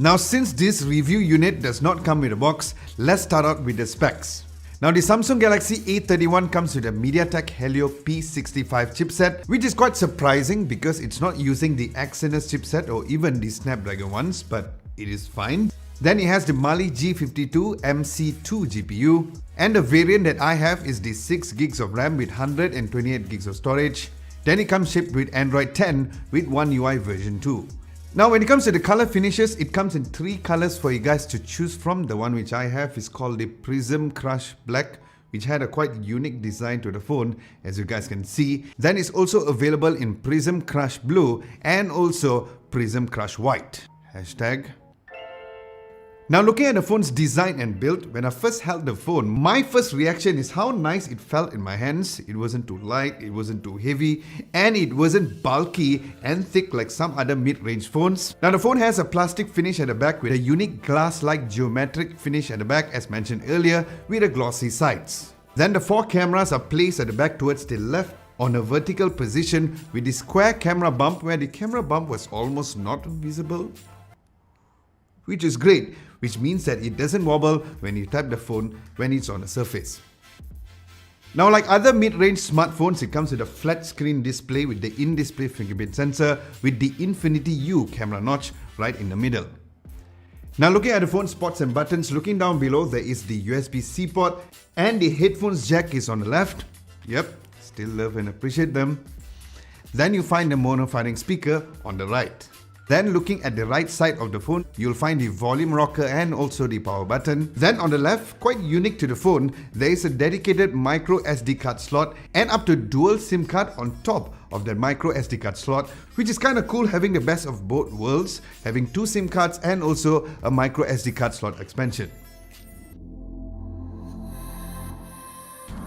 Now since this review unit does not come with a box, let's start out with the specs. Now the Samsung Galaxy A31 comes with a MediaTek Helio P65 chipset, which is quite surprising because it's not using the Exynos chipset or even the Snapdragon ones, but it is fine. Then it has the Mali G52 MC2 GPU, and the variant that I have is the 6GB of RAM with 128GB of storage. Then it comes shipped with Android 10 with One UI version 2. Now when it comes to the color finishes, it comes in 3 colors for you guys to choose from. The one which I have is called the Prism Crush Black, which had a quite unique design to the phone, as you guys can see. Then it's also available in Prism Crush Blue and also Prism Crush White. Hashtag. Now looking at the phone's design and build, when I first held the phone, my first reaction is how nice it felt in my hands. It wasn't too light, it wasn't too heavy, and it wasn't bulky and thick like some other mid-range phones. Now the phone has a plastic finish at the back with a unique glass-like geometric finish at the back as mentioned earlier with the glossy sides. Then the 4 cameras are placed at the back towards the left on a vertical position with the square camera bump where the camera bump was almost not visible, which is great, which means that it doesn't wobble when you tap the phone when it's on a surface. Now like other mid-range smartphones, it comes with a flat screen display with the in-display fingerprint sensor with the Infinity U camera notch right in the middle. Now looking at the phone spots and buttons, looking down below there is the USB-C port and the headphones jack is on the left. Yep, still love and appreciate them. Then you find the mono firing speaker on the right. Then looking at the right side of the phone, you'll find the volume rocker and also the power button. Then on the left, quite unique to the phone, there is a dedicated micro SD card slot and up to dual SIM card on top of that micro SD card slot, which is kind of cool having the best of both worlds, having 2 SIM cards and also a micro SD card slot expansion.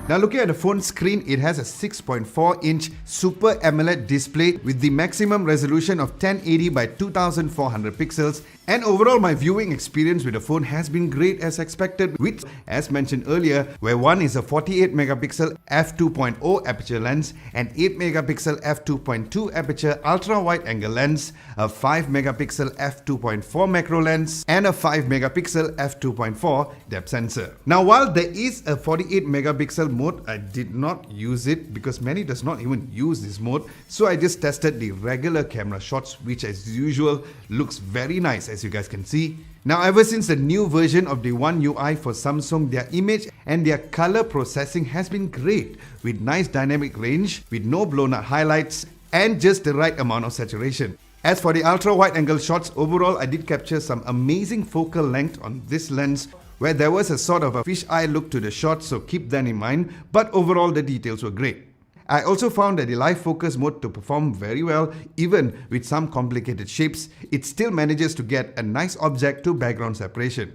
Now looking at the phone screen, it has a 6.4-inch Super AMOLED display with the maximum resolution of 1080 by 2400 pixels, and overall my viewing experience with the phone has been great as expected with, as mentioned earlier, where one is a 48 megapixel f2.0 aperture lens, an 8 megapixel f2.2 aperture ultra wide angle lens, a 5 megapixel f2.4 macro lens and a 5 megapixel f2.4 depth sensor. Now while there is a 48 megapixel mode, I did not use it because many does not even use this mode, so I just tested the regular camera shots, which as usual looks very nice as you guys can see. Now ever since the new version of the One UI for Samsung, their image and their color processing has been great with nice dynamic range, with no blown out highlights and just the right amount of saturation. As for the ultra wide angle shots, overall I did capture some amazing focal length on this lens, where there was a sort of a fisheye look to the shot, so keep that in mind, but overall the details were great. I also found that the live focus mode to perform very well. Even with some complicated shapes, it still manages to get a nice object to background separation.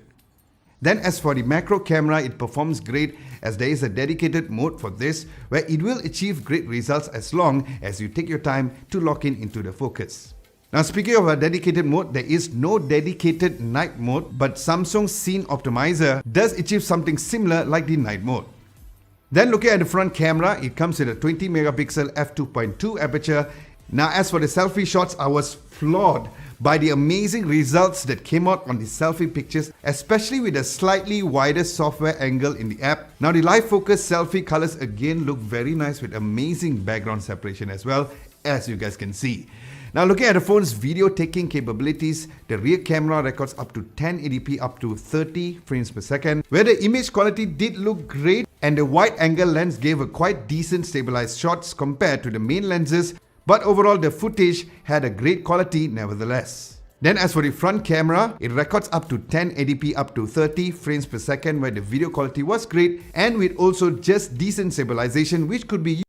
Then as for the macro camera, it performs great as there is a dedicated mode for this where it will achieve great results as long as you take your time to lock in into the focus. Now speaking of a dedicated mode, there is no dedicated night mode, but Samsung's Scene Optimizer does achieve something similar like the night mode. Then looking at the front camera, it comes with a 20 megapixel f2.2 aperture. Now as for the selfie shots, I was floored by the amazing results that came out on the selfie pictures, especially with a slightly wider software angle in the app. Now the live focus selfie colors again look very nice with amazing background separation as well, as you guys can see. Now looking at the phone's video taking capabilities, the rear camera records up to 1080p up to 30 frames per second, where the image quality did look great and the wide angle lens gave a quite decent stabilized shots compared to the main lenses, but overall the footage had a great quality nevertheless. Then as for the front camera, it records up to 1080p up to 30 frames per second where the video quality was great and with also just decent stabilization which could be